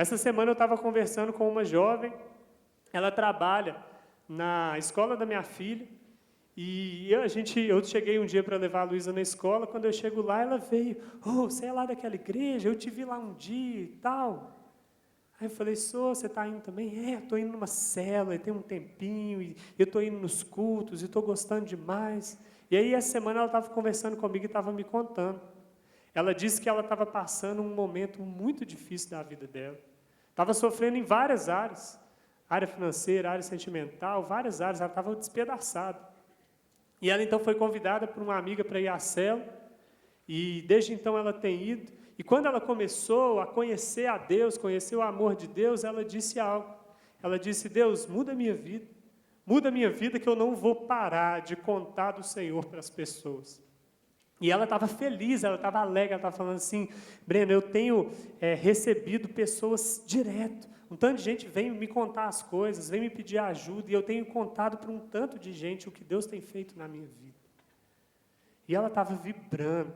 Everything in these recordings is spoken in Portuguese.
Essa semana eu estava conversando com uma jovem, ela trabalha na escola da minha filha, e eu cheguei um dia para levar a Luísa na escola. Quando eu chego lá, ela veio: você é lá daquela igreja? Eu te vi lá um dia e tal. Aí eu falei: você está indo também? Estou indo numa célula, tem um tempinho, e eu estou indo nos cultos, e estou gostando demais. E aí, essa semana, ela estava conversando comigo e estava me contando. Ela disse que ela estava passando um momento muito difícil da vida dela. Estava sofrendo em várias áreas, área financeira, área sentimental, várias áreas, ela estava despedaçada. E ela, então, foi convidada por uma amiga para ir à célula, e desde então ela tem ido. E quando ela começou a conhecer a Deus, conhecer o amor de Deus, ela disse algo. Ela disse: Deus, muda a minha vida que eu não vou parar de contar do Senhor para as pessoas. E ela estava feliz, ela estava alegre, ela estava falando assim: Breno, eu tenho recebido pessoas direto, um tanto de gente vem me contar as coisas, vem me pedir ajuda, e eu tenho contado para um tanto de gente o que Deus tem feito na minha vida. E ela estava vibrando.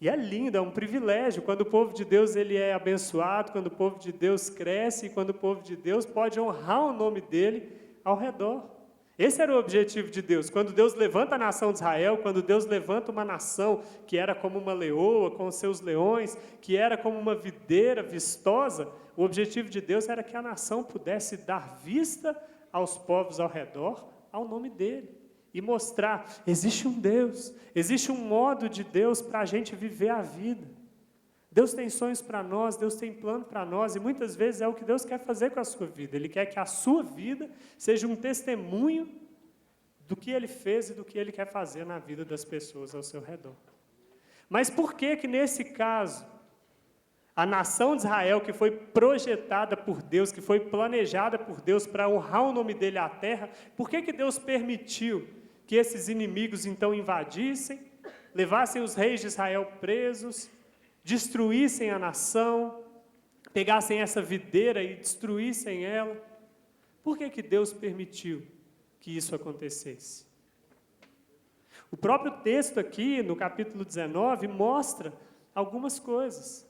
E é lindo, é um privilégio, quando o povo de Deus ele é abençoado, quando o povo de Deus cresce, e quando o povo de Deus pode honrar o nome dele ao redor. Esse era o objetivo de Deus. Quando Deus levanta a nação de Israel, quando Deus levanta uma nação que era como uma leoa, com os seus leões, que era como uma videira vistosa, o objetivo de Deus era que a nação pudesse dar vista aos povos ao redor, ao nome dele, e mostrar: existe um Deus, existe um modo de Deus para a gente viver a vida. Deus tem sonhos para nós, Deus tem plano para nós, e muitas vezes é o que Deus quer fazer com a sua vida. Ele quer que a sua vida seja um testemunho do que Ele fez e do que Ele quer fazer na vida das pessoas ao seu redor. Mas por que nesse caso, a nação de Israel, que foi projetada por Deus, que foi planejada por Deus para honrar o nome dele à terra, por que Deus permitiu que esses inimigos então invadissem, levassem os reis de Israel presos, destruíssem a nação, pegassem essa videira e destruíssem ela? Por que Deus permitiu que isso acontecesse? O próprio texto aqui, no capítulo 19, mostra algumas coisas.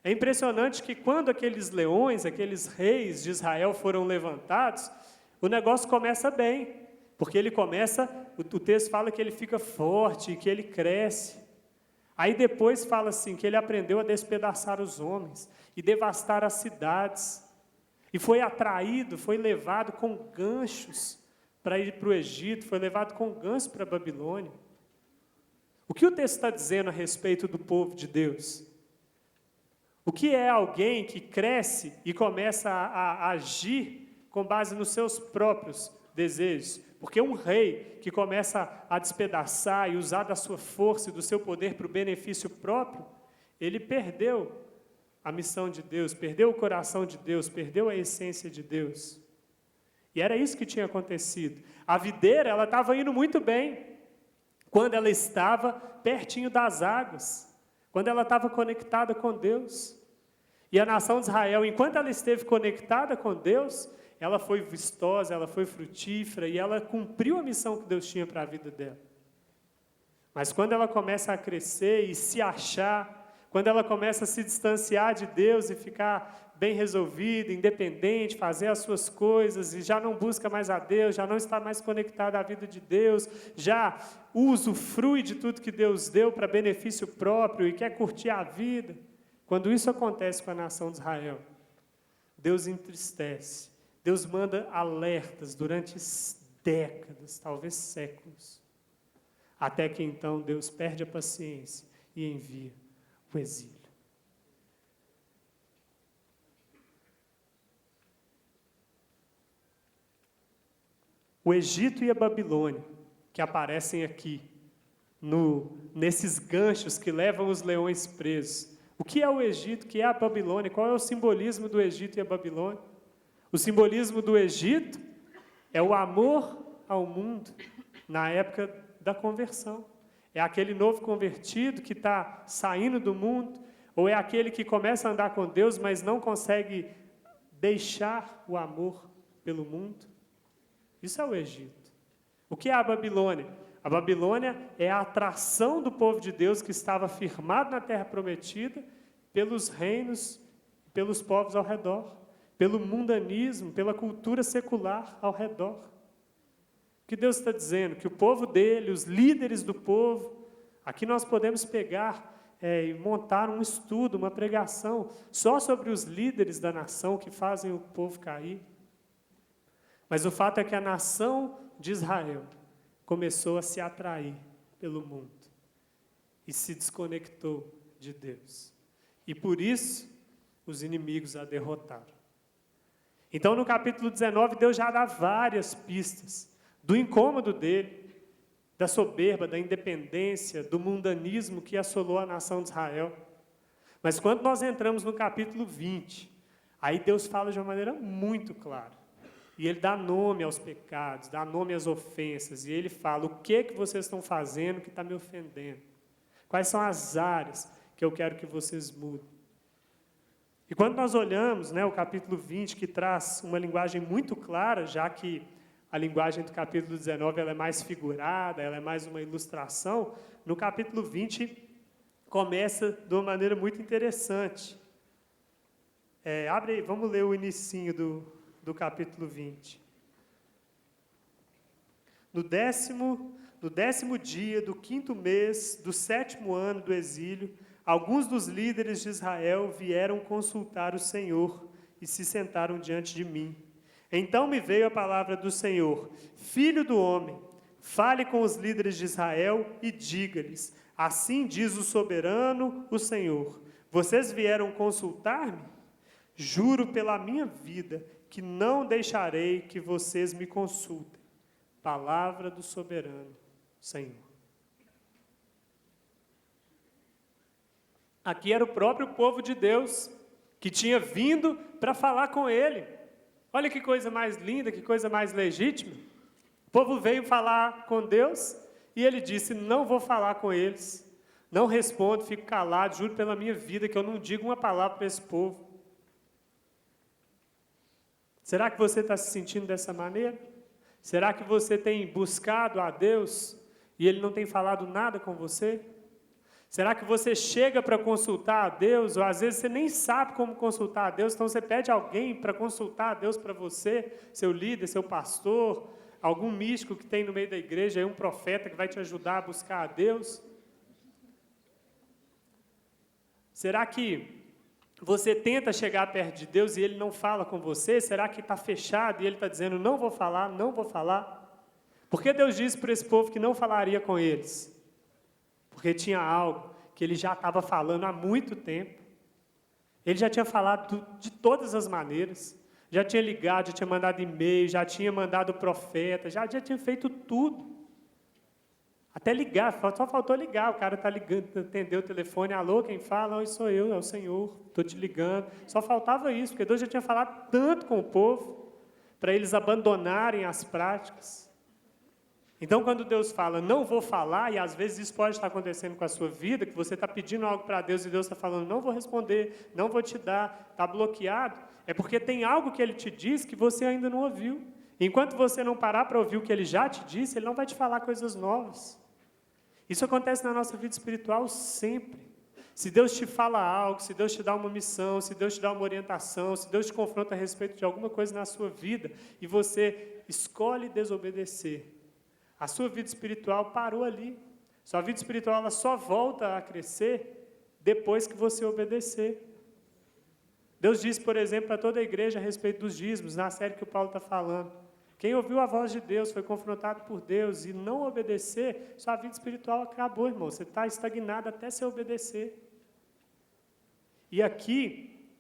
É impressionante que quando aqueles leões, aqueles reis de Israel foram levantados, o negócio começa bem, porque ele começa, o texto fala que ele fica forte, que ele cresce. Aí depois fala assim, que ele aprendeu a despedaçar os homens e devastar as cidades. E foi atraído, foi levado com ganchos para ir para o Egito, foi levado com ganchos para a Babilônia. O que o texto está dizendo a respeito do povo de Deus? O que é alguém que cresce e começa a agir com base nos seus próprios desejos? Porque um rei que começa a despedaçar e usar da sua força e do seu poder para o benefício próprio, ele perdeu a missão de Deus, perdeu o coração de Deus, perdeu a essência de Deus. E era isso que tinha acontecido. A videira, ela estava indo muito bem, quando ela estava pertinho das águas, quando ela estava conectada com Deus. E a nação de Israel, enquanto ela esteve conectada com Deus, ela foi vistosa, ela foi frutífera, e ela cumpriu a missão que Deus tinha para a vida dela. Mas quando ela começa a crescer e se achar, quando ela começa a se distanciar de Deus e ficar bem resolvida, independente, fazer as suas coisas, e já não busca mais a Deus, já não está mais conectada à vida de Deus, já usufrui de tudo que Deus deu para benefício próprio e quer curtir a vida, quando isso acontece com a nação de Israel, Deus entristece. Deus manda alertas durante décadas, talvez séculos, até que então Deus perde a paciência e envia o exílio. O Egito e a Babilônia, que aparecem aqui, nesses ganchos que levam os leões presos. O que é o Egito? O que é a Babilônia? Qual é o simbolismo do Egito e a Babilônia? O simbolismo do Egito é o amor ao mundo na época da conversão. É aquele novo convertido que está saindo do mundo, ou é aquele que começa a andar com Deus, mas não consegue deixar o amor pelo mundo? Isso é o Egito. O que é a Babilônia? A Babilônia é a atração do povo de Deus que estava firmado na terra prometida pelos reinos pelos povos ao redor, pelo mundanismo, pela cultura secular ao redor. O que Deus está dizendo? Que o povo dele, os líderes do povo, aqui nós podemos pegar e montar um estudo, uma pregação, só sobre os líderes da nação que fazem o povo cair. Mas o fato é que a nação de Israel começou a se atrair pelo mundo e se desconectou de Deus. E por isso, os inimigos a derrotaram. Então, no capítulo 19, Deus já dá várias pistas do incômodo dele, da soberba, da independência, do mundanismo que assolou a nação de Israel. Mas quando nós entramos no capítulo 20, aí Deus fala de uma maneira muito clara. E Ele dá nome aos pecados, dá nome às ofensas, e Ele fala, o que vocês estão fazendo que está me ofendendo? Quais são as áreas que eu quero que vocês mudem? E quando nós olhamos, o capítulo 20, que traz uma linguagem muito clara, já que a linguagem do capítulo 19 ela é mais figurada, ela é mais uma ilustração, no capítulo 20 começa de uma maneira muito interessante. Abre aí, vamos ler o inicinho do capítulo 20. No décimo dia do 5º mês do 7º ano do exílio, alguns dos líderes de Israel vieram consultar o Senhor e se sentaram diante de mim. Então me veio a palavra do Senhor: Filho do homem, fale com os líderes de Israel e diga-lhes: assim diz o soberano, o Senhor, vocês vieram consultar-me? Juro pela minha vida que não deixarei que vocês me consultem. Palavra do soberano, Senhor. Aqui era o próprio povo de Deus que tinha vindo para falar com ele. Olha que coisa mais linda, que coisa mais legítima. O povo veio falar com Deus e ele disse, não vou falar com eles, não respondo, fico calado, juro pela minha vida que eu não digo uma palavra para esse povo. Será que você está se sentindo dessa maneira? Será que você tem buscado a Deus e Ele não tem falado nada com você? Será que você chega para consultar a Deus, ou às vezes você nem sabe como consultar a Deus, então você pede alguém para consultar a Deus para você, seu líder, seu pastor, algum místico que tem no meio da igreja, um profeta que vai te ajudar a buscar a Deus? Será que você tenta chegar perto de Deus e Ele não fala com você? Será que está fechado e Ele está dizendo, não vou falar, não vou falar? Por que Deus disse para esse povo que não falaria com eles? Porque tinha algo que Ele já estava falando há muito tempo. Ele já tinha falado de todas as maneiras. Já tinha ligado, já tinha mandado e-mail, já tinha mandado profeta, já tinha feito tudo. Até ligar, só faltou ligar. O cara está ligando, atendeu o telefone, alô, quem fala? Oi, sou eu, é o Senhor, estou te ligando. Só faltava isso, porque Deus já tinha falado tanto com o povo, para eles abandonarem as práticas. Então, quando Deus fala, não vou falar, e às vezes isso pode estar acontecendo com a sua vida, que você está pedindo algo para Deus e Deus está falando, não vou responder, não vou te dar, está bloqueado, é porque tem algo que Ele te diz que você ainda não ouviu. Enquanto você não parar para ouvir o que Ele já te disse, Ele não vai te falar coisas novas. Isso acontece na nossa vida espiritual sempre. Se Deus te fala algo, se Deus te dá uma missão, se Deus te dá uma orientação, se Deus te confronta a respeito de alguma coisa na sua vida, e você escolhe desobedecer, a sua vida espiritual parou ali. Sua vida espiritual ela só volta a crescer depois que você obedecer. Deus disse, por exemplo, para toda a igreja a respeito dos dízimos, na série que o Paulo está falando. Quem ouviu a voz de Deus, foi confrontado por Deus e não obedecer, sua vida espiritual acabou, irmão. Você está estagnado até se obedecer. E aqui,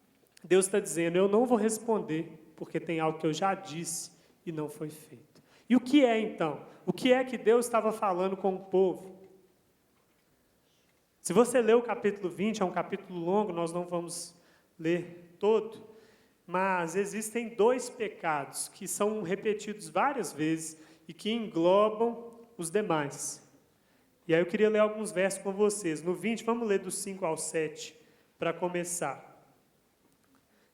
Deus está dizendo, eu não vou responder, porque tem algo que eu já disse e não foi feito. E o que é, então? O que é que Deus estava falando com o povo? Se você ler o capítulo 20, é um capítulo longo, nós não vamos ler todo, mas existem 2 pecados que são repetidos várias vezes e que englobam os demais. E aí eu queria ler alguns versos com vocês. No 20, vamos ler do 5 ao 7, para começar.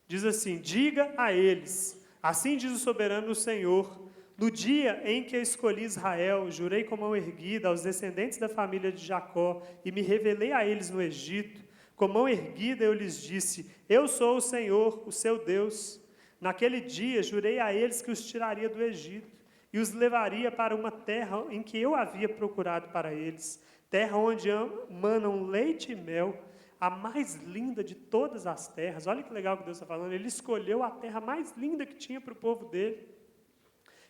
Diz assim, diga a eles, assim diz o soberano Senhor, no dia em que eu escolhi Israel, jurei com mão erguida aos descendentes da família de Jacó e me revelei a eles no Egito, Com mão erguida eu lhes disse: eu sou o Senhor, o seu Deus. Naquele dia jurei a eles que os tiraria do Egito e os levaria para uma terra em que eu havia procurado para eles, terra onde manam leite e mel, a mais linda de todas as terras. Olha que legal que Deus está falando. Ele escolheu a terra mais linda que tinha para o povo dele.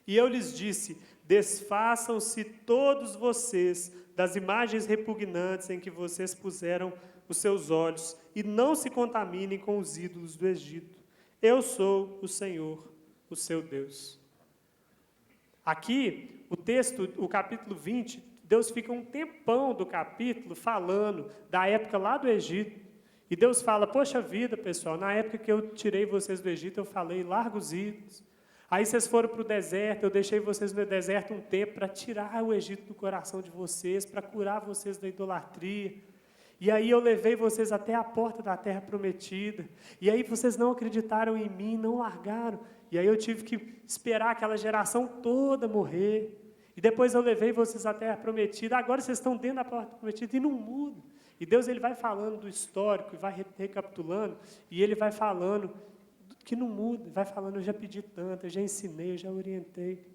E eu lhes disse: desfaçam-se todos vocês das imagens repugnantes em que vocês puseram os seus olhos, e não se contaminem com os ídolos do Egito. Eu sou o Senhor, o seu Deus. Aqui, o texto, o capítulo 20, Deus fica um tempão do capítulo falando da época lá do Egito. E Deus fala: poxa vida, pessoal, na época que eu tirei vocês do Egito, eu falei, larga os ídolos. Aí vocês foram para o deserto, eu deixei vocês no deserto um tempo para tirar o Egito do coração de vocês, para curar vocês da idolatria. E aí eu levei vocês até a porta da terra prometida. E aí vocês não acreditaram em mim, não largaram. E aí eu tive que esperar aquela geração toda morrer. E depois eu levei vocês à terra prometida. Agora vocês estão dentro da porta prometida e não mudam. E Deus, ele vai falando do histórico, e vai recapitulando, e ele vai falando que não muda. Vai falando: eu já pedi tanto, eu já ensinei, eu já orientei.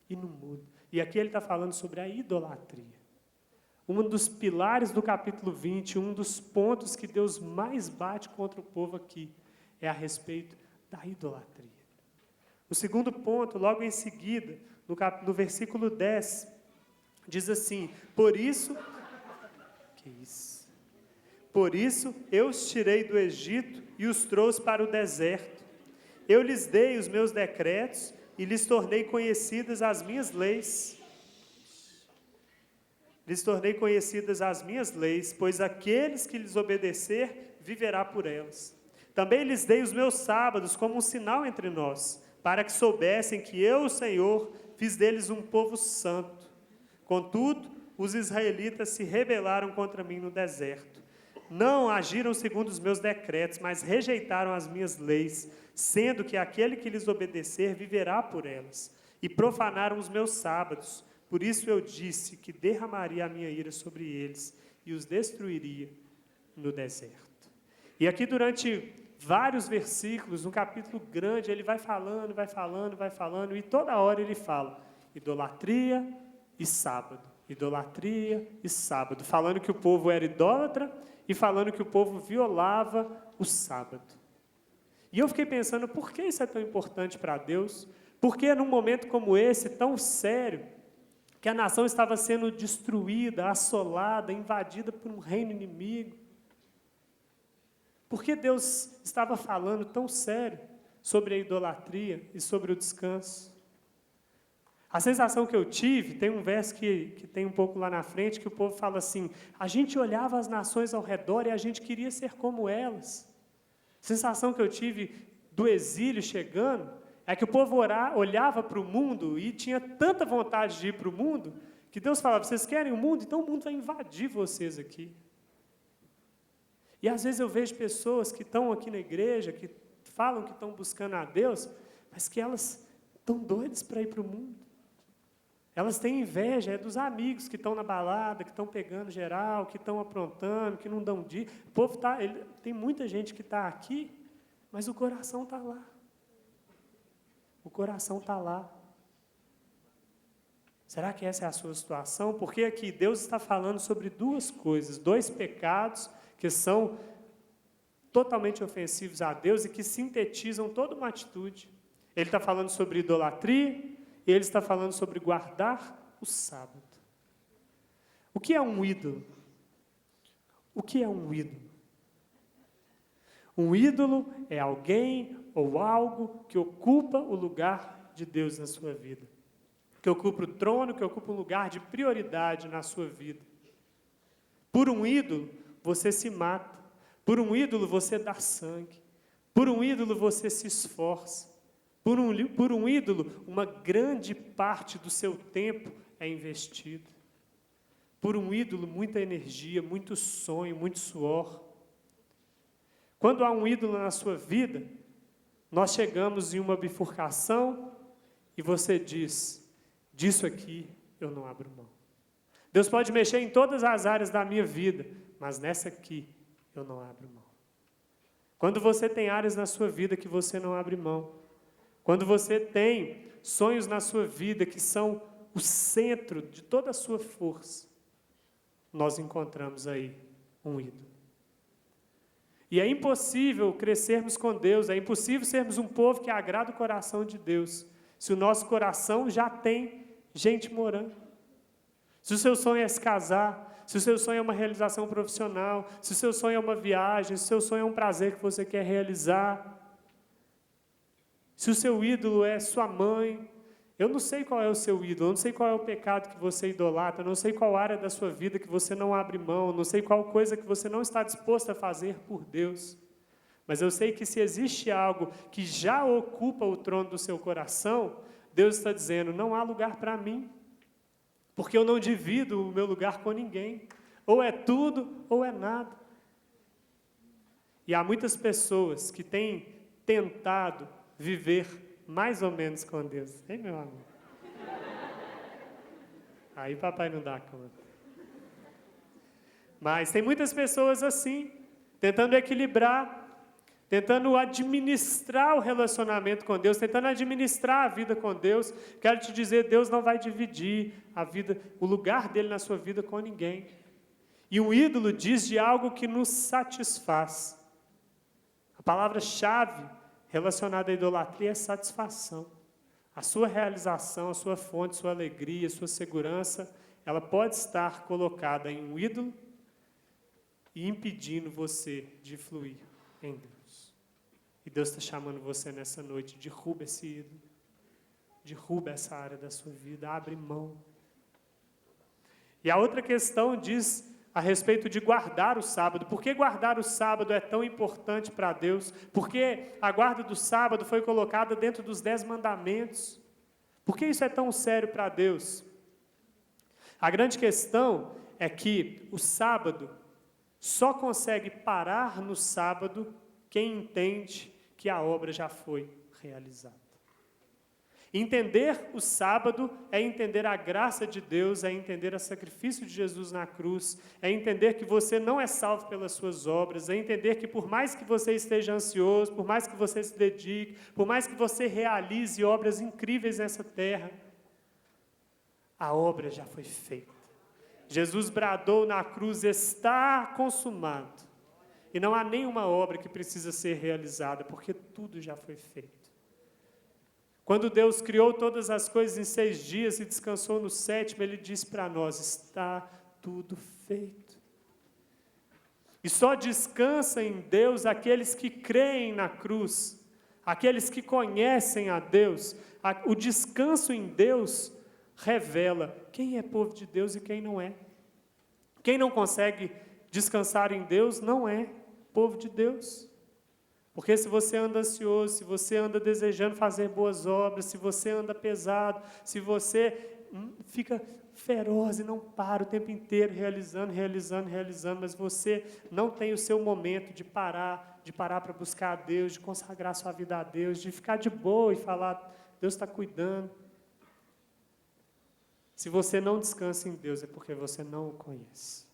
E não muda. E aqui ele está falando sobre a idolatria. Um dos pilares do capítulo 20, um dos pontos que Deus mais bate contra o povo aqui, é a respeito da idolatria. O segundo ponto, logo em seguida, no versículo 10, diz assim: por isso eu os tirei do Egito e os trouxe para o deserto. Eu lhes dei os meus decretos e lhes tornei conhecidas as minhas leis. Lhes tornei conhecidas as minhas leis, pois aqueles que lhes obedecer, viverá por elas. Também lhes dei os meus sábados como um sinal entre nós, para que soubessem que eu, o Senhor, fiz deles um povo santo. Contudo, os israelitas se rebelaram contra mim no deserto. Não agiram segundo os meus decretos, mas rejeitaram as minhas leis, sendo que aquele que lhes obedecer, viverá por elas. E profanaram os meus sábados. Por isso eu disse que derramaria a minha ira sobre eles e os destruiria no deserto. E aqui durante vários versículos, um capítulo grande, ele vai falando, e toda hora ele fala idolatria e sábado, falando que o povo era idólatra e falando que o povo violava o sábado. E eu fiquei pensando, por que isso é tão importante para Deus? Porque num momento como esse, tão sério, que a nação estava sendo destruída, assolada, invadida por um reino inimigo. Por que Deus estava falando tão sério sobre a idolatria e sobre o descanso? A sensação que eu tive, tem um verso que tem um pouco lá na frente, que o povo fala assim: a gente olhava as nações ao redor e a gente queria ser como elas. A sensação que eu tive do exílio chegando, é que o povo olhava para o mundo e tinha tanta vontade de ir para o mundo, que Deus falava: vocês querem o mundo? Então o mundo vai invadir vocês aqui. E às vezes eu vejo pessoas que estão aqui na igreja, que falam que estão buscando a Deus, mas que elas estão doidas para ir para o mundo. Elas têm inveja dos amigos que estão na balada, que estão pegando geral, que estão aprontando, que não dão dia. O povo tem muita gente que está aqui, mas o coração está lá. O coração está lá. Será que essa é a sua situação? Porque aqui Deus está falando sobre duas coisas, dois pecados que são totalmente ofensivos a Deus e que sintetizam toda uma atitude. Ele está falando sobre idolatria e ele está falando sobre guardar o sábado. O que é um ídolo? O que é um ídolo? Um ídolo é alguém ou algo que ocupa o lugar de Deus na sua vida. Que ocupa o trono, que ocupa um lugar de prioridade na sua vida. Por um ídolo, você se mata. Por um ídolo, você dá sangue. Por um ídolo, você se esforça. Por um ídolo, uma grande parte do seu tempo é investido. Por um ídolo, muita energia, muito sonho, muito suor. Quando há um ídolo na sua vida, nós chegamos em uma bifurcação e você diz: disso aqui eu não abro mão. Deus pode mexer em todas as áreas da minha vida, mas nessa aqui eu não abro mão. Quando você tem áreas na sua vida que você não abre mão, quando você tem sonhos na sua vida que são o centro de toda a sua força, nós encontramos aí um ídolo. E é impossível crescermos com Deus, é impossível sermos um povo que agrada o coração de Deus, se o nosso coração já tem gente morando. Se o seu sonho é se casar, se o seu sonho é uma realização profissional, se o seu sonho é uma viagem, se o seu sonho é um prazer que você quer realizar, se o seu ídolo é sua mãe, eu não sei qual é o seu ídolo, eu não sei qual é o pecado que você idolatra, eu não sei qual área da sua vida que você não abre mão, eu não sei qual coisa que você não está disposto a fazer por Deus. Mas eu sei que se existe algo que já ocupa o trono do seu coração, Deus está dizendo, não há lugar para mim, porque eu não divido o meu lugar com ninguém. Ou é tudo, ou é nada. E há muitas pessoas que têm tentado viver mais ou menos com Deus. Hein, meu amor? Aí papai não dá conta. Mas tem muitas pessoas assim, tentando equilibrar, tentando administrar o relacionamento com Deus, tentando administrar a vida com Deus. Quero te dizer, Deus não vai dividir a vida, o lugar dele na sua vida com ninguém. E um ídolo diz de algo que nos satisfaz. A palavra-chave relacionada à idolatria é satisfação. A sua realização, a sua fonte, sua alegria, sua segurança, ela pode estar colocada em um ídolo e impedindo você de fluir em Deus. E Deus está chamando você nessa noite, derruba esse ídolo, derruba essa área da sua vida, abre mão. E a outra questão diz a respeito de guardar o sábado. Por que guardar o sábado é tão importante para Deus? Porque a guarda do sábado foi colocada dentro dos 10 mandamentos. Por que isso é tão sério para Deus? A grande questão é que o sábado só consegue parar no sábado quem entende que a obra já foi realizada. Entender o sábado é entender a graça de Deus, é entender o sacrifício de Jesus na cruz, é entender que você não é salvo pelas suas obras, é entender que por mais que você esteja ansioso, por mais que você se dedique, por mais que você realize obras incríveis nessa terra, a obra já foi feita. Jesus bradou na cruz, está consumado. E não há nenhuma obra que precisa ser realizada, porque tudo já foi feito. Quando Deus criou todas as coisas em 6 dias e descansou no 7º, Ele disse para nós, está tudo feito. E só descansa em Deus aqueles que creem na cruz, aqueles que conhecem a Deus. O descanso em Deus revela quem é povo de Deus e quem não é. Quem não consegue descansar em Deus não é povo de Deus. Porque se você anda ansioso, se você anda desejando fazer boas obras, se você anda pesado, se você fica feroz e não para o tempo inteiro realizando, mas você não tem o seu momento de parar para buscar a Deus, de consagrar sua vida a Deus, de ficar de boa e falar, Deus está cuidando. Se você não descansa em Deus, é porque você não o conhece.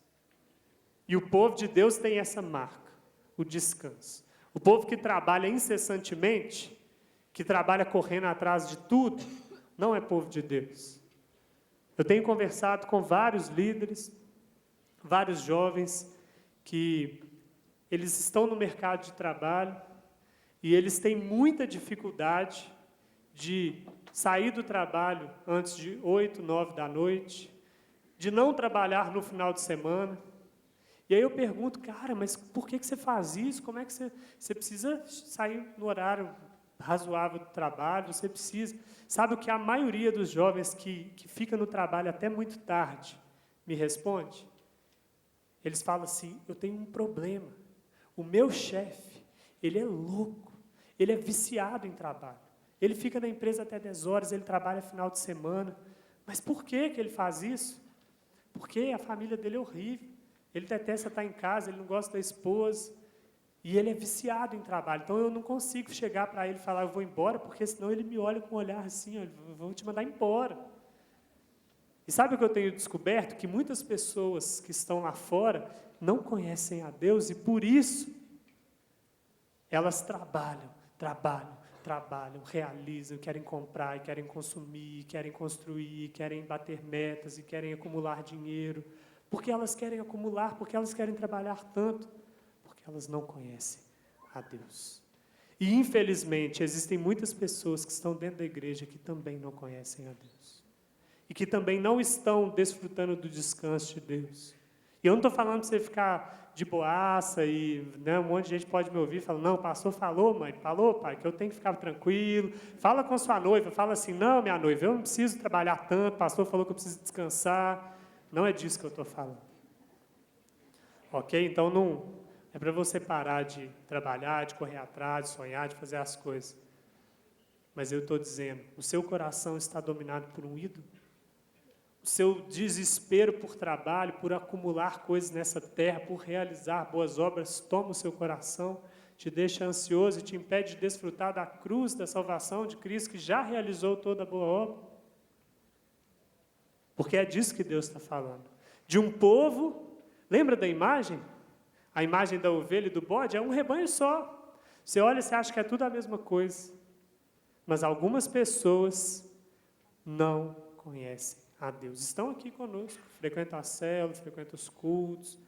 E o povo de Deus tem essa marca, o descanso. O povo que trabalha incessantemente, que trabalha correndo atrás de tudo, não é povo de Deus. Eu tenho conversado com vários líderes, vários jovens, que eles estão no mercado de trabalho e eles têm muita dificuldade de sair do trabalho antes de 8, 9 da noite, de não trabalhar no final de semana. E aí eu pergunto, cara, mas por que você faz isso? Como é que você precisa sair no horário razoável do trabalho? Você precisa... Sabe o que a maioria dos jovens que fica no trabalho até muito tarde me responde? Eles falam assim, eu tenho um problema. O meu chefe, ele é louco, ele é viciado em trabalho. Ele fica na empresa até 10 horas, ele trabalha final de semana. Mas por que ele faz isso? Porque a família dele é horrível. Ele detesta estar em casa, ele não gosta da esposa, e ele é viciado em trabalho. Então, eu não consigo chegar para ele e falar, eu vou embora, porque senão ele me olha com um olhar assim, eu vou te mandar embora. E sabe o que eu tenho descoberto? Que muitas pessoas que estão lá fora não conhecem a Deus e por isso elas trabalham, realizam, querem comprar, querem consumir, querem construir, querem bater metas e querem acumular dinheiro. Porque elas querem acumular, porque elas querem trabalhar tanto, porque elas não conhecem a Deus. E, infelizmente, existem muitas pessoas que estão dentro da igreja que também não conhecem a Deus. E que também não estão desfrutando do descanso de Deus. E eu não estou falando para você ficar de boaça e um monte de gente pode me ouvir e falar, não, o pastor falou, mãe, falou, pai, que eu tenho que ficar tranquilo. Fala com sua noiva, fala assim, não, minha noiva, eu não preciso trabalhar tanto, o pastor falou que eu preciso descansar. Não é disso que eu estou falando. Ok? Então, não é para você parar de trabalhar, de correr atrás, de sonhar, de fazer as coisas. Mas eu estou dizendo, o seu coração está dominado por um ídolo? O seu desespero por trabalho, por acumular coisas nessa terra, por realizar boas obras, toma o seu coração, te deixa ansioso e te impede de desfrutar da cruz, da salvação de Cristo, que já realizou toda a boa obra. Porque é disso que Deus está falando. De um povo, lembra da imagem? A imagem da ovelha e do bode é um rebanho só. Você olha e você acha que é tudo a mesma coisa. Mas algumas pessoas não conhecem a Deus. Estão aqui conosco, frequentam a célula, frequentam os cultos,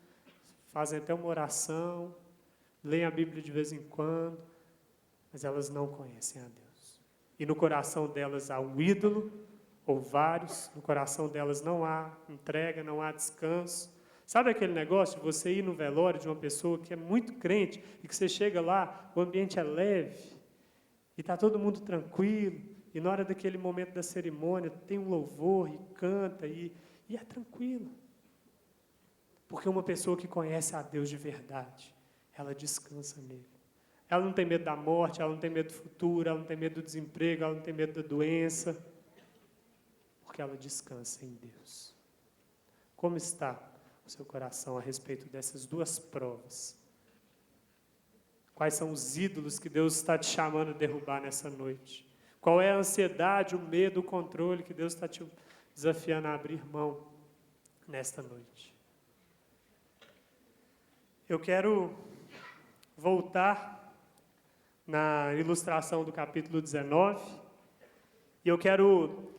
fazem até uma oração, leem a Bíblia de vez em quando, mas elas não conhecem a Deus. E no coração delas há um ídolo, ou vários, no coração delas não há entrega, não há descanso. Sabe aquele negócio de você ir no velório de uma pessoa que é muito crente, e que você chega lá, o ambiente é leve, e está todo mundo tranquilo, e na hora daquele momento da cerimônia, tem um louvor, e canta, e é tranquilo. Porque uma pessoa que conhece a Deus de verdade, ela descansa nele. Ela não tem medo da morte, ela não tem medo do futuro, ela não tem medo do desemprego, ela não tem medo da doença, porque ela descansa em Deus. Como está o seu coração a respeito dessas duas provas? Quais são os ídolos que Deus está te chamando a derrubar nessa noite? Qual é a ansiedade, o medo, o controle que Deus está te desafiando a abrir mão nesta noite? Eu quero voltar na ilustração do capítulo 19 e eu quero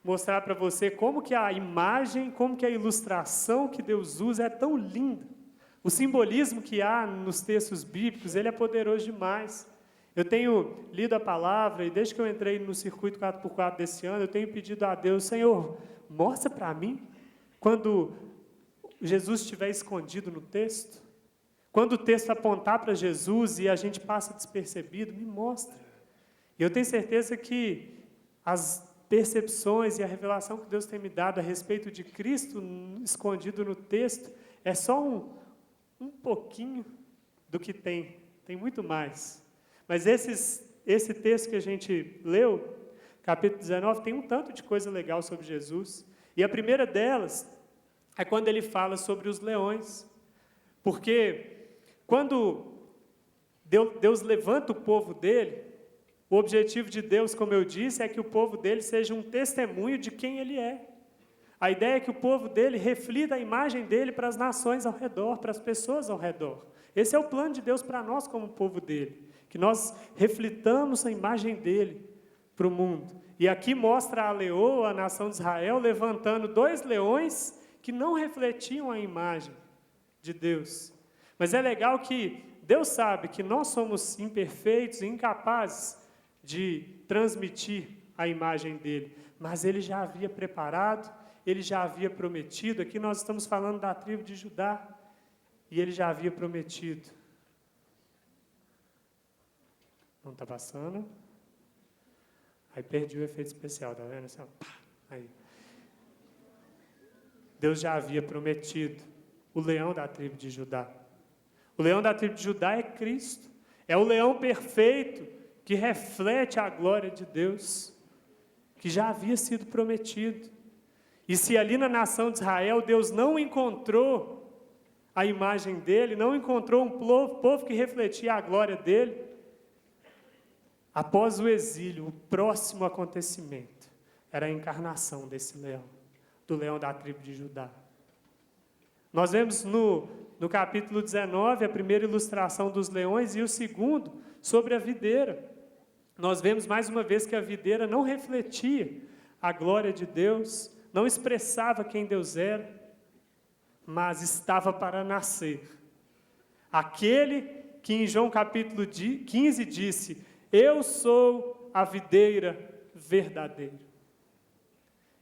mostrar para você como que a imagem, como que a ilustração que Deus usa é tão linda. O simbolismo que há nos textos bíblicos, ele é poderoso demais. Eu tenho lido a palavra e desde que eu entrei no circuito 4x4 desse ano, eu tenho pedido a Deus, Senhor, mostra para mim quando Jesus estiver escondido no texto, quando o texto apontar para Jesus e a gente passa despercebido, me mostra. E eu tenho certeza que as percepções e a revelação que Deus tem me dado a respeito de Cristo escondido no texto é só um pouquinho do que tem muito mais. Mas esse texto que a gente leu, capítulo 19, tem um tanto de coisa legal sobre Jesus. E a primeira delas é quando ele fala sobre os leões. Porque quando Deus levanta o povo dele, o objetivo de Deus, como eu disse, é que o povo dele seja um testemunho de quem ele é. A ideia é que o povo dele reflita a imagem dele para as nações ao redor, para as pessoas ao redor. Esse é o plano de Deus para nós como povo dele. Que nós reflitamos a imagem dele para o mundo. E aqui mostra a leoa, a nação de Israel, levantando 2 leões que não refletiam a imagem de Deus. Mas é legal que Deus sabe que nós somos imperfeitos e incapazes de transmitir a imagem dele. Mas ele já havia preparado, ele já havia prometido. Aqui nós estamos falando da tribo de Judá. E ele já havia prometido. Não está passando. Aí perdi o efeito especial, tá vendo? Assim, aí. Deus já havia prometido o leão da tribo de Judá. O leão da tribo de Judá é Cristo. É o leão perfeito que reflete a glória de Deus, que já havia sido prometido. E se ali na nação de Israel Deus não encontrou a imagem dele, não encontrou um povo que refletia a glória dele, após o exílio, o próximo acontecimento era a encarnação desse leão. do leão da tribo de Judá. Nós vemos no capítulo 19 a primeira ilustração dos leões e o segundo sobre a videira. Nós vemos mais uma vez que a videira não refletia a glória de Deus, não expressava quem Deus era, mas estava para nascer. Aquele que em João capítulo 15 disse: eu sou a videira verdadeira.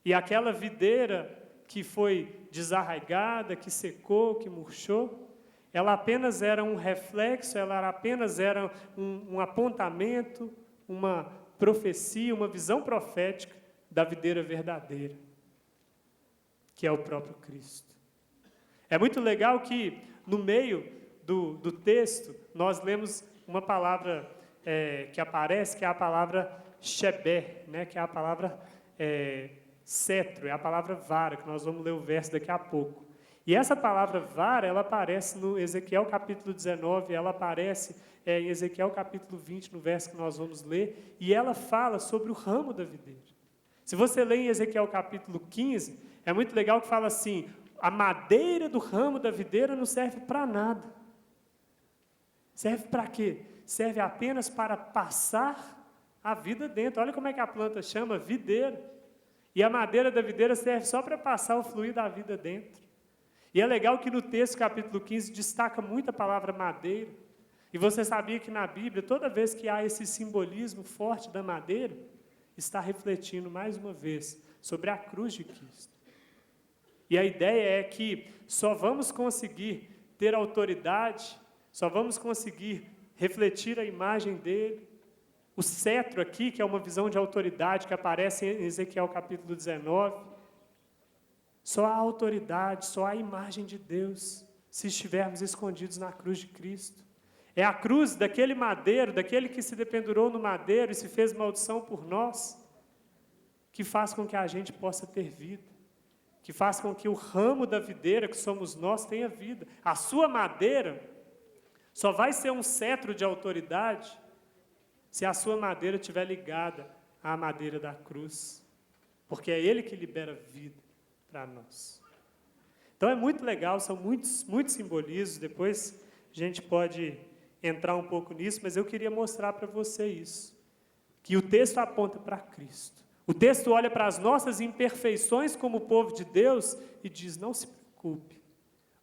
E aquela videira que foi desarraigada, que secou, que murchou, ela apenas era um reflexo, ela apenas era um apontamento, uma profecia, uma visão profética da videira verdadeira, que é o próprio Cristo. É muito legal que no meio do texto nós lemos uma palavra que aparece, que é a palavra Shebé, né, que é a palavra cetro, é a palavra vara, que nós vamos ler o verso daqui a pouco. E essa palavra vara, ela aparece no Ezequiel capítulo 19, ela aparece em Ezequiel capítulo 20, no verso que nós vamos ler, e ela fala sobre o ramo da videira. Se você ler em Ezequiel capítulo 15, é muito legal que fala assim: a madeira do ramo da videira não serve para nada. Serve para quê? Serve apenas para passar a vida dentro. Olha como é que a planta chama, videira. E a madeira da videira serve só para passar o fluir da vida dentro. E é legal que no texto, capítulo 15, destaca muito a palavra madeira. E você sabia que na Bíblia, toda vez que há esse simbolismo forte da madeira, está refletindo mais uma vez sobre a cruz de Cristo. E a ideia é que só vamos conseguir ter autoridade, só vamos conseguir refletir a imagem dele. O cetro aqui, que é uma visão de autoridade que aparece em Ezequiel capítulo 19, só há autoridade, só há imagem de Deus se estivermos escondidos na cruz de Cristo. É a cruz daquele madeiro, daquele que se dependurou no madeiro e se fez maldição por nós, que faz com que a gente possa ter vida, que faz com que o ramo da videira, que somos nós, tenha vida. A sua madeira só vai ser um cetro de autoridade se a sua madeira estiver ligada à madeira da cruz, porque é Ele que libera vida para nós. Então é muito legal, são muitos simbolismos, depois a gente pode entrar um pouco nisso, mas eu queria mostrar para você isso, que o texto aponta para Cristo. O texto olha para as nossas imperfeições como povo de Deus e diz: não se preocupe,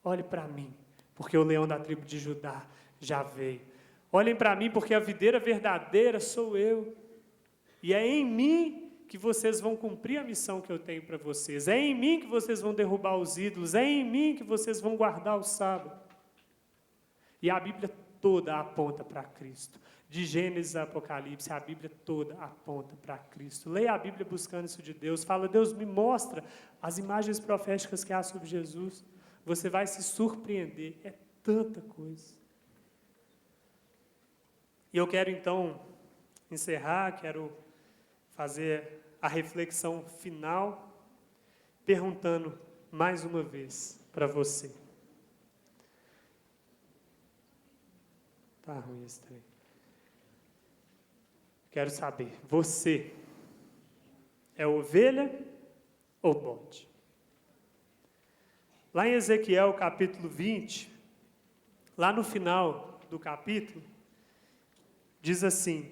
olhe para mim, porque o leão da tribo de Judá já veio. Olhem para mim, porque a videira verdadeira sou eu. E é em mim que vocês vão cumprir a missão que eu tenho para vocês. É em mim que vocês vão derrubar os ídolos. É em mim que vocês vão guardar o sábado. E a Bíblia toda aponta para Cristo. De Gênesis a Apocalipse, a Bíblia toda aponta para Cristo. Leia a Bíblia buscando isso de Deus. Fala: Deus, me mostra as imagens proféticas que há sobre Jesus. Você vai se surpreender. É tanta coisa. E eu quero então encerrar, quero fazer a reflexão final, perguntando mais uma vez para você. Tá ruim esse trem. Quero saber, você é ovelha ou bode? Lá em Ezequiel capítulo 20, lá no final do capítulo, diz assim,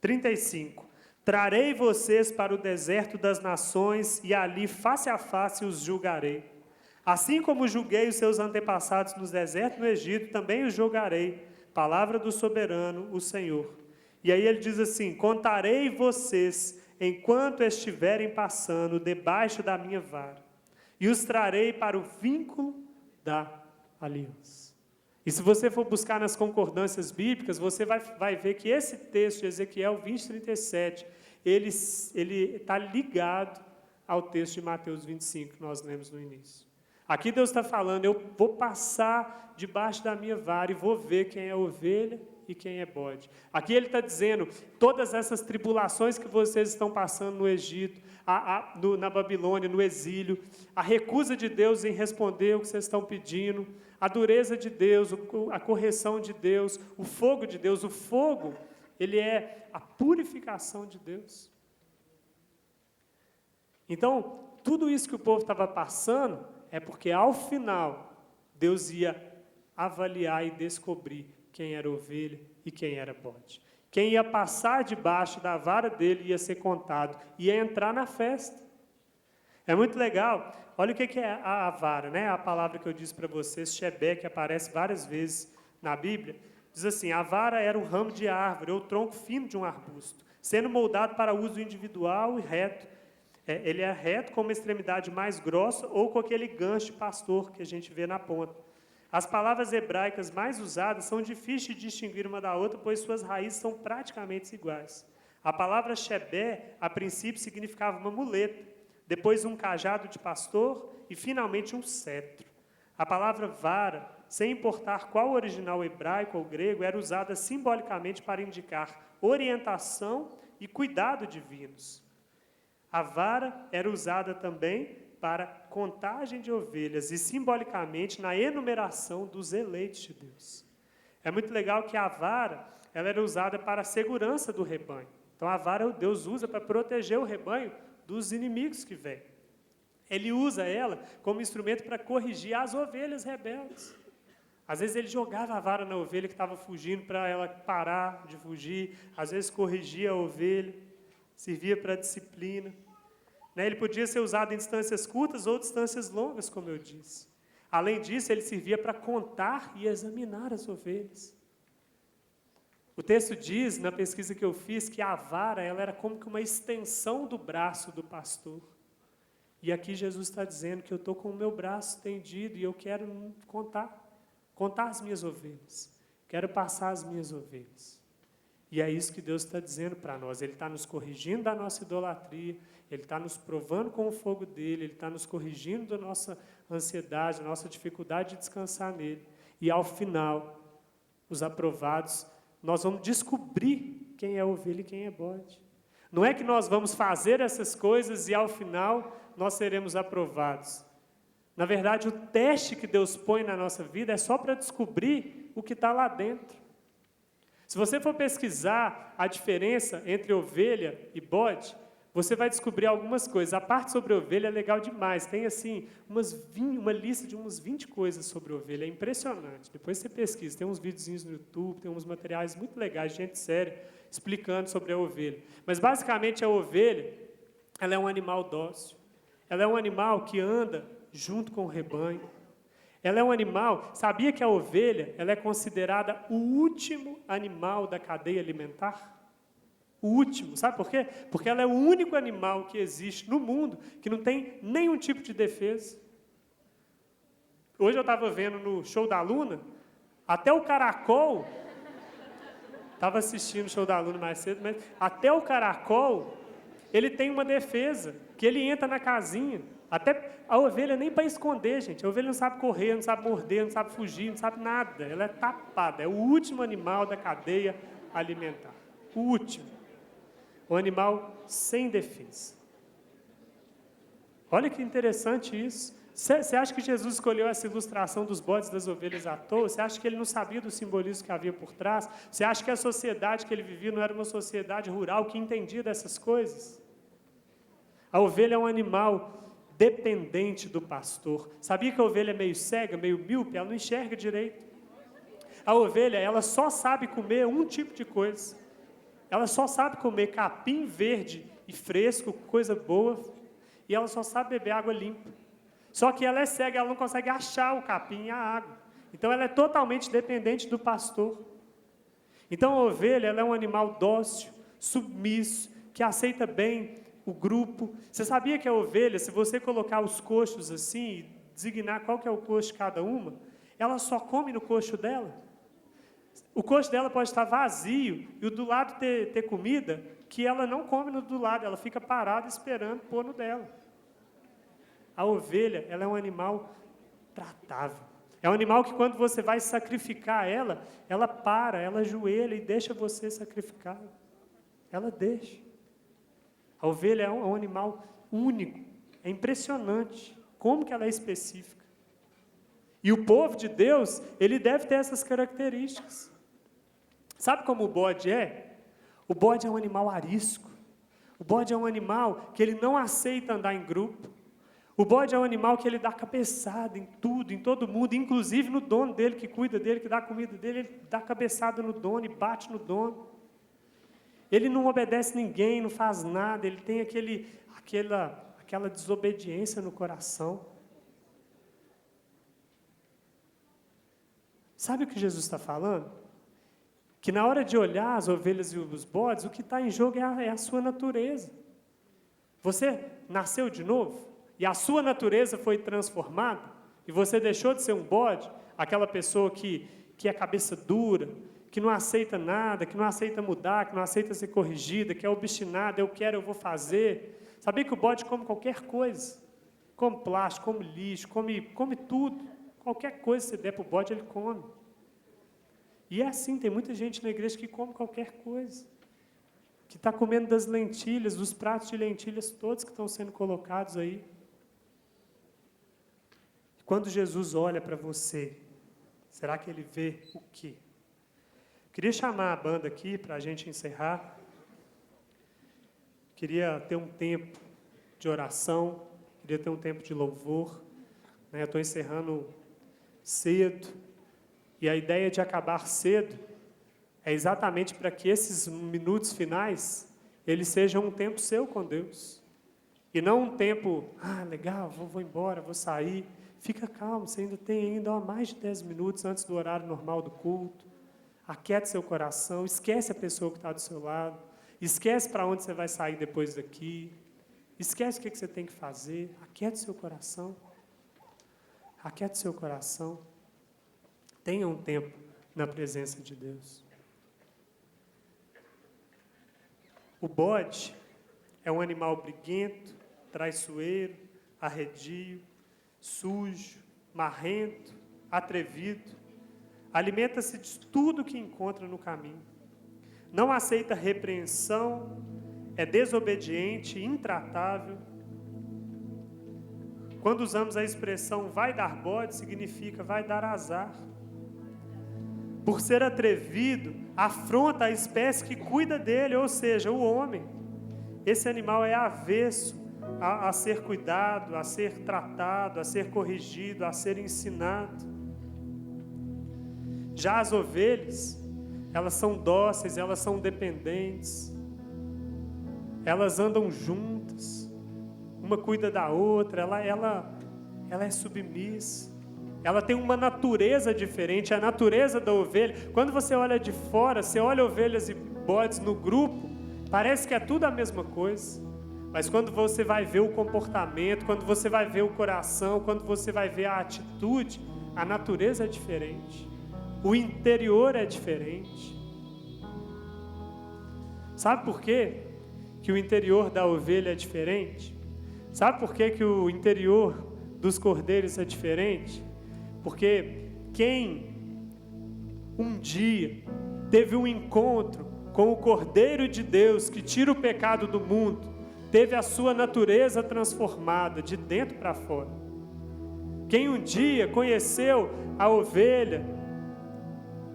35, trarei vocês para o deserto das nações e ali face a face os julgarei. Assim como julguei os seus antepassados no deserto no Egito, também os julgarei. Palavra do soberano, o Senhor. E aí ele diz assim: contarei vocês enquanto estiverem passando debaixo da minha vara, e os trarei para o vínculo da aliança. E se você for buscar nas concordâncias bíblicas, você vai ver que esse texto de Ezequiel 20, 37, ele está ligado ao texto de Mateus 25, que nós lemos no início. Aqui Deus está falando: eu vou passar debaixo da minha vara e vou ver quem é ovelha e quem é bode. Aqui ele está dizendo: todas essas tribulações que vocês estão passando no Egito, na Babilônia, no exílio, a recusa de Deus em responder o que vocês estão pedindo, a dureza de Deus, a correção de Deus, o fogo de Deus. O fogo, ele é a purificação de Deus. Então, tudo isso que o povo estava passando é porque, ao final, Deus ia avaliar e descobrir quem era ovelha e quem era bode. Quem ia passar debaixo da vara dele ia ser contado, ia entrar na festa. É muito legal. Olha o que é a vara, né? A palavra que eu disse para vocês, Shebé, que aparece várias vezes na Bíblia. Diz assim, a vara era um ramo de árvore, ou tronco fino de um arbusto, sendo moldado para uso individual e reto. Ele é reto com uma extremidade mais grossa ou com aquele gancho de pastor que a gente vê na ponta. As palavras hebraicas mais usadas são difíceis de distinguir uma da outra, pois suas raízes são praticamente iguais. A palavra Shebé, a princípio, significava uma muleta, depois um cajado de pastor e, finalmente, um cetro. A palavra vara, sem importar qual o original hebraico ou grego, era usada simbolicamente para indicar orientação e cuidado divinos. A vara era usada também para contagem de ovelhas e, simbolicamente, na enumeração dos eleitos de Deus. É muito legal que a vara ela era usada para a segurança do rebanho. Então, a vara Deus usa para proteger o rebanho dos inimigos que vêm. Ele usa ela como instrumento para corrigir as ovelhas rebeldes. Às vezes ele jogava a vara na ovelha que estava fugindo para ela parar de fugir. Às vezes corrigia a ovelha, servia para disciplina. Ele podia ser usado em distâncias curtas ou distâncias longas, como eu disse. Além disso, ele servia para contar e examinar as ovelhas. O texto diz, na pesquisa que eu fiz, que a vara ela era como que uma extensão do braço do pastor. E aqui Jesus está dizendo que eu estou com o meu braço estendido e eu quero contar as minhas ovelhas. Quero passar as minhas ovelhas. E é isso que Deus está dizendo para nós. Ele está nos corrigindo da nossa idolatria, Ele está nos provando com o fogo dEle, Ele está nos corrigindo da nossa ansiedade, da nossa dificuldade de descansar nele. E ao final, os aprovados, nós vamos descobrir quem é ovelha e quem é bode. Não é que nós vamos fazer essas coisas e ao final nós seremos aprovados. Na verdade, o teste que Deus põe na nossa vida é só para descobrir o que está lá dentro. Se você for pesquisar a diferença entre ovelha e bode, você vai descobrir algumas coisas. A parte sobre ovelha é legal demais. Tem assim, uma lista de umas 20 coisas sobre ovelha. É impressionante. Depois você pesquisa. Tem uns videozinhos no YouTube, tem uns materiais muito legais, gente séria, explicando sobre a ovelha. Mas basicamente a ovelha, ela é um animal dócil. Ela é um animal que anda junto com o rebanho. Ela é um animal, sabia que a ovelha ela é considerada o último animal da cadeia alimentar? O último, sabe por quê? Porque ela é o único animal que existe no mundo que não tem nenhum tipo de defesa. Hoje eu estava vendo no show da Luna, até o caracol, estava assistindo o show da Luna mais cedo, mas até o caracol, ele tem uma defesa, que ele entra na casinha. Até a ovelha nem para esconder, gente. A ovelha não sabe correr, não sabe morder, não sabe fugir, não sabe nada. Ela é tapada. É o último animal da cadeia alimentar. O último. Um animal sem defesa. Olha que interessante isso. Você acha que Jesus escolheu essa ilustração dos bodes e das ovelhas à toa? Você acha que ele não sabia do simbolismo que havia por trás? Você acha que a sociedade que ele vivia não era uma sociedade rural que entendia dessas coisas? A ovelha é um animal dependente do pastor. Sabia que a ovelha é meio cega, meio míope? Ela não enxerga direito. A ovelha, ela só sabe comer um tipo de coisa. Ela só sabe comer capim verde e fresco, coisa boa, e ela só sabe beber água limpa. Só que ela é cega, ela não consegue achar o capim e a água. Então ela é totalmente dependente do pastor. Então a ovelha, ela é um animal dócil, submisso, que aceita bem o grupo. Você sabia que a ovelha, se você colocar os coxos assim e designar qual que é o coxo de cada uma, ela só come no coxo dela? O coxo dela pode estar vazio e o do lado ter comida que ela não come no do lado, ela fica parada esperando pôr no dela. A ovelha, ela é um animal tratável. É um animal que quando você vai sacrificar ela, ela para, ela ajoelha e deixa você sacrificar. Ela deixa. A ovelha é um animal único. É impressionante como que ela é específica. E o povo de Deus, ele deve ter essas características. Sabe como o bode é? O bode é um animal arisco. O bode é um animal que ele não aceita andar em grupo. O bode é um animal que ele dá cabeçada em tudo, em todo mundo, inclusive no dono dele, que cuida dele, que dá a comida dele, ele dá cabeçada no dono e bate no dono. Ele não obedece ninguém, não faz nada, ele tem aquela desobediência no coração. Sabe o que Jesus está falando? Que na hora de olhar as ovelhas e os bodes, o que está em jogo é a sua natureza. Você nasceu de novo e a sua natureza foi transformada e você deixou de ser um bode, aquela pessoa que é cabeça dura, que não aceita nada, que não aceita mudar, que não aceita ser corrigida, que é obstinada, eu quero, eu vou fazer. Sabia que o bode come qualquer coisa? Come plástico, come lixo, come tudo. Qualquer coisa que você der para o bode, ele come. E é assim, tem muita gente na igreja que come qualquer coisa. Que está comendo das lentilhas, dos pratos de lentilhas todos que estão sendo colocados aí. Quando Jesus olha para você, será que ele vê o quê? Queria chamar a banda aqui para a gente encerrar. Queria ter um tempo de oração, queria ter um tempo de louvor. Eu estou encerrando cedo, e a ideia de acabar cedo é exatamente para que esses minutos finais, eles sejam um tempo seu com Deus. E não um tempo, legal, vou embora, vou sair. Fica calmo, você ainda tem mais de 10 minutos antes do horário normal do culto. Aquiete seu coração, esquece a pessoa que está do seu lado, esquece para onde você vai sair depois daqui, esquece o que você tem que fazer, aquiete seu coração, tenha um tempo na presença de Deus. O bode é um animal briguento, traiçoeiro, arredio, sujo, marrento, atrevido, alimenta-se de tudo que encontra no caminho. Não aceita repreensão, é desobediente, intratável. Quando usamos a expressão vai dar bode, significa vai dar azar. Por ser atrevido, afronta a espécie que cuida dele, ou seja, o homem. Esse animal é avesso a ser cuidado, a ser tratado, a ser corrigido, a ser ensinado. Já as ovelhas, elas são dóceis, elas são dependentes, elas andam juntas, uma cuida da outra, ela é submissa, ela tem uma natureza diferente, a natureza da ovelha. Quando você olha de fora, você olha ovelhas e bodes no grupo, parece que é tudo a mesma coisa, mas quando você vai ver o comportamento, quando você vai ver o coração, quando você vai ver a atitude, a natureza é diferente. O interior é diferente. Sabe por quê que o interior da ovelha é diferente? Sabe por quê que o interior dos cordeiros é diferente? Porque quem um dia teve um encontro com o Cordeiro de Deus que tira o pecado do mundo, teve a sua natureza transformada de dentro para fora. Quem um dia conheceu a ovelha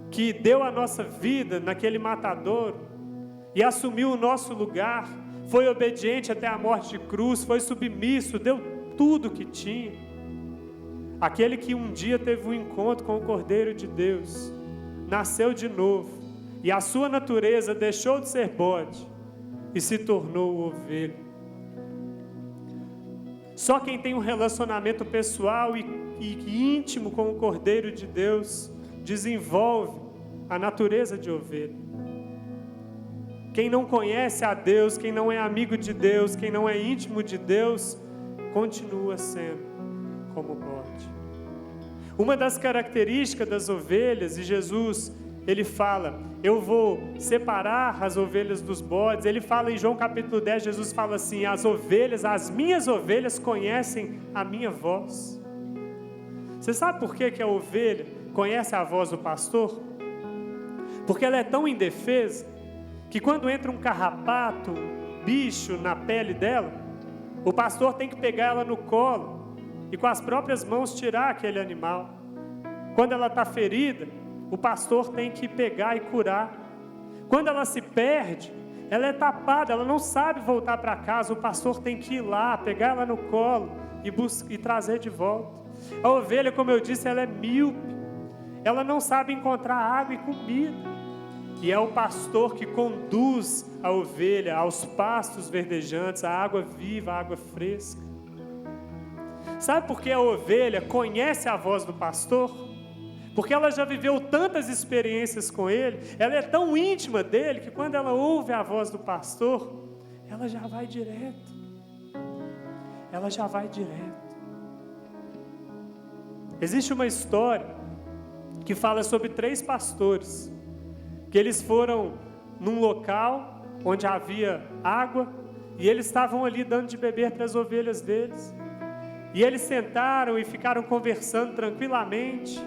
que deu a nossa vida naquele matadouro e assumiu o nosso lugar, foi obediente até a morte de cruz, foi submisso, deu tudo o que tinha. Aquele que um dia teve um encontro com o Cordeiro de Deus, nasceu de novo, e a sua natureza deixou de ser bode e se tornou ovelha. Só quem tem um relacionamento pessoal e íntimo com o Cordeiro de Deus desenvolve a natureza de ovelha. Quem não conhece a Deus, quem não é amigo de Deus, quem não é íntimo de Deus, continua sendo como bode. Uma das características das ovelhas, e Jesus, ele fala, eu vou separar as ovelhas dos bodes. Ele fala em João capítulo 10, Jesus fala assim, as minhas ovelhas conhecem a minha voz. Você sabe por que a ovelha conhece a voz do pastor? Porque ela é tão indefesa, que quando entra um carrapato, um bicho na pele dela, o pastor tem que pegar ela no colo, e com as próprias mãos tirar aquele animal. Quando ela está ferida, o pastor tem que pegar e curar. Quando ela se perde, ela é tapada, ela não sabe voltar para casa, o pastor tem que ir lá, pegar ela no colo e trazer de volta. A ovelha, como eu disse, ela é míope, ela não sabe encontrar água e comida, e é o pastor que conduz a ovelha aos pastos verdejantes, a água viva, a água fresca. Sabe por que a ovelha conhece a voz do pastor? Porque ela já viveu tantas experiências com ele, ela é tão íntima dele, que quando ela ouve a voz do pastor, ela já vai direto. Ela já vai direto. Existe uma história que fala sobre 3 pastores, que eles foram num local onde havia água, e eles estavam ali dando de beber para as ovelhas deles. E eles sentaram e ficaram conversando tranquilamente,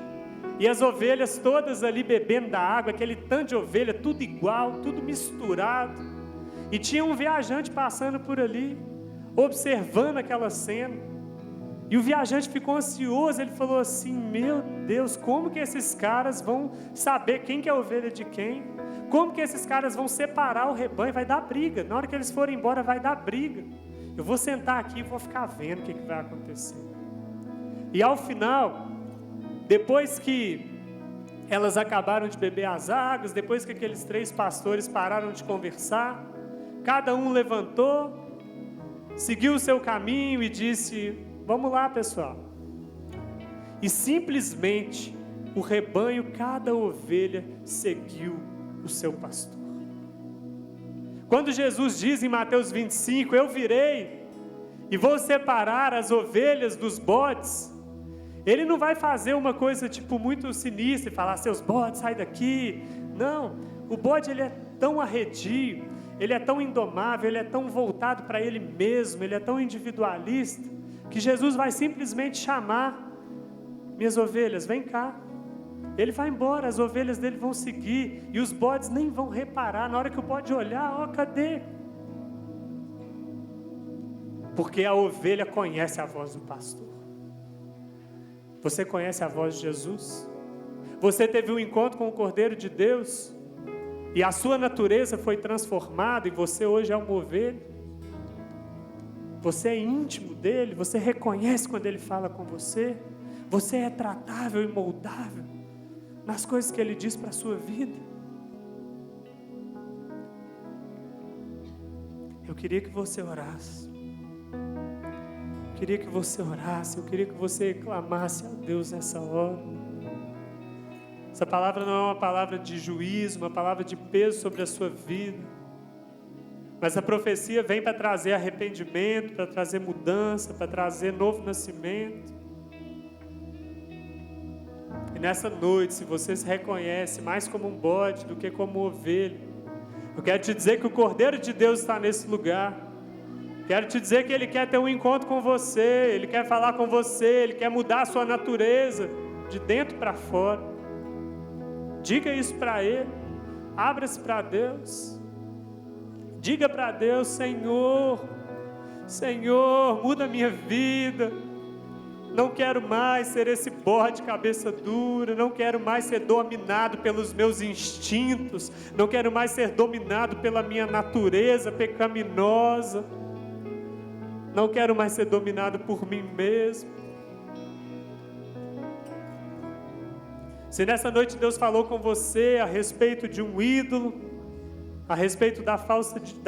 e as ovelhas todas ali bebendo da água, aquele tanto de ovelha, tudo igual, tudo misturado. E tinha um viajante passando por ali, observando aquela cena. E o viajante ficou ansioso, ele falou assim: meu Deus, como que esses caras vão saber quem que é a ovelha de quem? Como que esses caras vão separar o rebanho? Vai dar briga, na hora que eles forem embora vai dar briga. Eu vou sentar aqui e vou ficar vendo o que vai acontecer. E ao final, depois que elas acabaram de beber as águas, depois que aqueles 3 pastores pararam de conversar, cada um levantou, seguiu o seu caminho e disse: vamos lá, pessoal. E simplesmente o rebanho, cada ovelha seguiu o seu pastor. Quando Jesus diz em Mateus 25, eu virei e vou separar as ovelhas dos bodes, ele não vai fazer uma coisa tipo muito sinistra e falar: seus bodes, sai daqui. Não, o bode ele é tão arredio, ele é tão indomável, ele é tão voltado para ele mesmo, ele é tão individualista, que Jesus vai simplesmente chamar: minhas ovelhas, vem cá. Ele vai embora, as ovelhas dele vão seguir, e os bodes nem vão reparar. Na hora que o bode olhar, ó, cadê? Porque a ovelha conhece a voz do pastor. Você conhece a voz de Jesus? Você teve um encontro com o Cordeiro de Deus, e a sua natureza foi transformada, e você hoje é uma ovelha? Você é íntimo dele? Você reconhece quando ele fala com você? Você é tratável e moldável nas coisas que ele diz para a sua vida? Eu queria que você orasse. Eu queria que você orasse. Eu queria que você clamasse a Deus nessa hora. Essa palavra não é uma palavra de juízo, uma palavra de peso sobre a sua vida. Mas a profecia vem para trazer arrependimento, para trazer mudança, para trazer novo nascimento. E nessa noite, se você se reconhece mais como um bode do que como ovelha, eu quero te dizer que o Cordeiro de Deus está nesse lugar. Quero te dizer que Ele quer ter um encontro com você, Ele quer falar com você, Ele quer mudar a sua natureza de dentro para fora. Diga isso para Ele, abra-se para Deus, diga para Deus: Senhor, Senhor, muda a minha vida. Não quero mais ser esse bode cabeça dura, não quero mais ser dominado pelos meus instintos, não quero mais ser dominado pela minha natureza pecaminosa, não quero mais ser dominado por mim mesmo. Se nessa noite Deus falou com você a respeito de um ídolo, a respeito da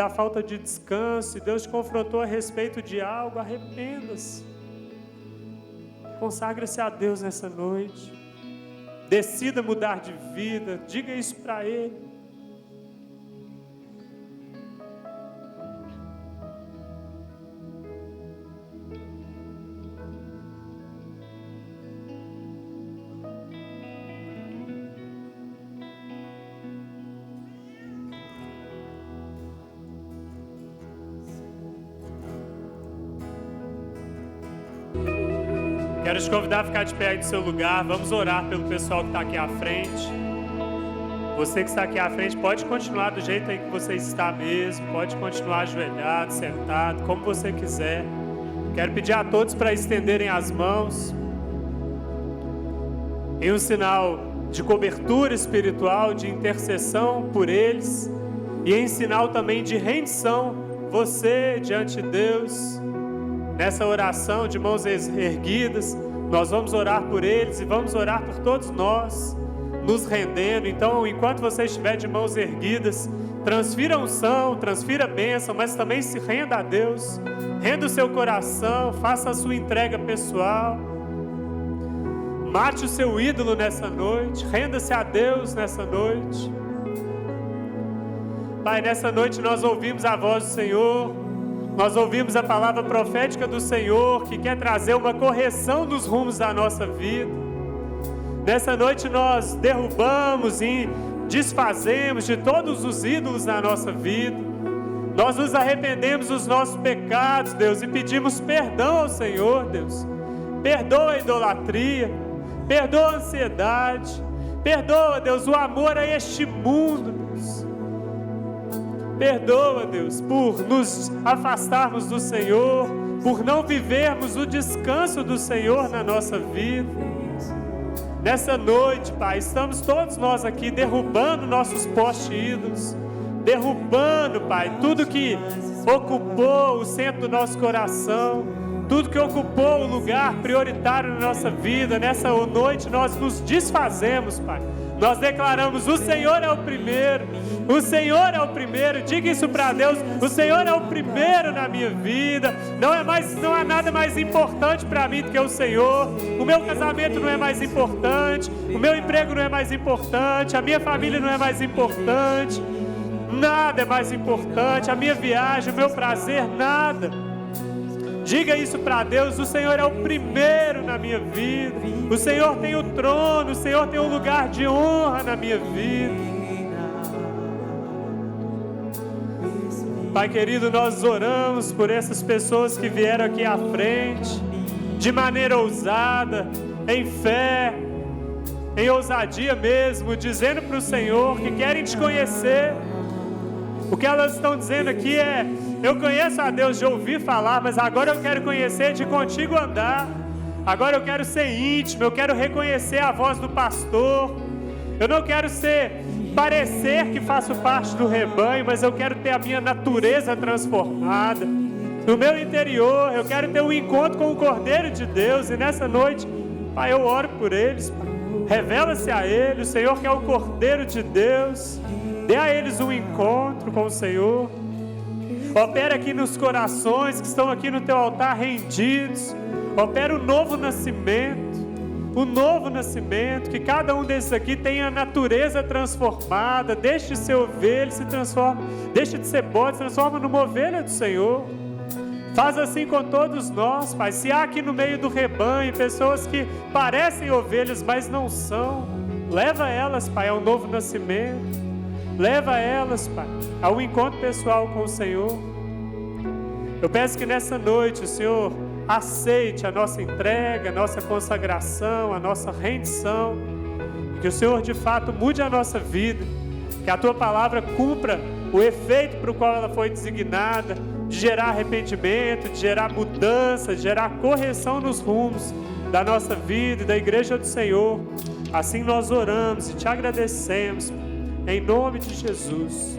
falta de descanso, e Deus te confrontou a respeito de algo, arrependa-se. Consagre-se a Deus nessa noite. Decida mudar de vida. Diga isso para Ele. Quero te convidar a ficar de pé aí do seu lugar. Vamos orar pelo pessoal que está aqui à frente. Você que está aqui à frente pode continuar do jeito aí que você está mesmo. Pode continuar ajoelhado, sentado, como você quiser. Quero pedir a todos para estenderem as mãos em um sinal de cobertura espiritual, de intercessão por eles. e em sinal também de rendição, você diante de Deus, nessa oração de mãos erguidas, nós vamos orar por eles e vamos orar por todos nós, nos rendendo. Então, enquanto você estiver de mãos erguidas, transfira unção, transfira bênção, mas também se renda a Deus, renda o seu coração, faça a sua entrega pessoal, mate o seu ídolo nessa noite, renda-se a Deus nessa noite. Pai, nessa noite nós ouvimos a voz do Senhor, nós ouvimos a palavra profética do Senhor, que quer trazer uma correção nos rumos da nossa vida. Nessa noite nós derrubamos e desfazemos de todos os ídolos na nossa vida. Nós nos arrependemos dos nossos pecados, Deus, e pedimos perdão ao Senhor, Deus. Perdoa a idolatria, perdoa a ansiedade, perdoa, Deus, o amor a este mundo, Deus. Perdoa, Deus, por nos afastarmos do Senhor, por não vivermos o descanso do Senhor na nossa vida. Nessa noite, Pai, estamos todos nós aqui derrubando nossos postes ídolos, derrubando, Pai, tudo que ocupou o centro do nosso coração, tudo que ocupou o lugar prioritário na nossa vida. Nessa noite nós nos desfazemos, Pai. Nós declaramos: o Senhor é o primeiro, o Senhor é o primeiro. Diga isso para Deus: o Senhor é o primeiro na minha vida. Não há nada mais importante para mim do que o Senhor. O meu casamento não é mais importante, o meu emprego não é mais importante, a minha família não é mais importante, nada é mais importante, a minha viagem, o meu prazer, nada. Diga isso para Deus: o Senhor é o primeiro na minha vida, o Senhor tem o trono, o Senhor tem um lugar de honra na minha vida. Pai querido, nós oramos por essas pessoas que vieram aqui à frente, de maneira ousada, em fé, em ousadia mesmo, dizendo para o Senhor que querem te conhecer. O que elas estão dizendo aqui é: eu conheço a Deus de ouvir falar, mas agora eu quero conhecer de contigo andar. Agora eu quero ser íntimo, eu quero reconhecer a voz do pastor. Eu não quero parecer que faço parte do rebanho, mas eu quero ter a minha natureza transformada. No meu interior, eu quero ter um encontro com o Cordeiro de Deus. E nessa noite, Pai, eu oro por eles, Pai. Revela-se a eles, o Senhor que é o Cordeiro de Deus. Dê a eles um encontro com o Senhor. Opera aqui nos corações que estão aqui no teu altar rendidos. Opera o novo nascimento. O novo nascimento. Que cada um desses aqui tenha a natureza transformada. Deixe de ser ovelha, se transforma. Deixe de ser bode, se transforma numa ovelha do Senhor. Faz assim com todos nós, Pai. Se há aqui no meio do rebanho pessoas que parecem ovelhas, mas não são, leva elas, Pai, ao novo nascimento. Leva elas, Pai, ao encontro pessoal com o Senhor. Eu peço que nessa noite o Senhor aceite a nossa entrega, a nossa consagração, a nossa rendição. Que o Senhor de fato mude a nossa vida. Que a Tua palavra cumpra o efeito para o qual ela foi designada, de gerar arrependimento, de gerar mudança, de gerar correção nos rumos da nossa vida e da igreja do Senhor. Assim nós oramos e te agradecemos. Em nome de Jesus.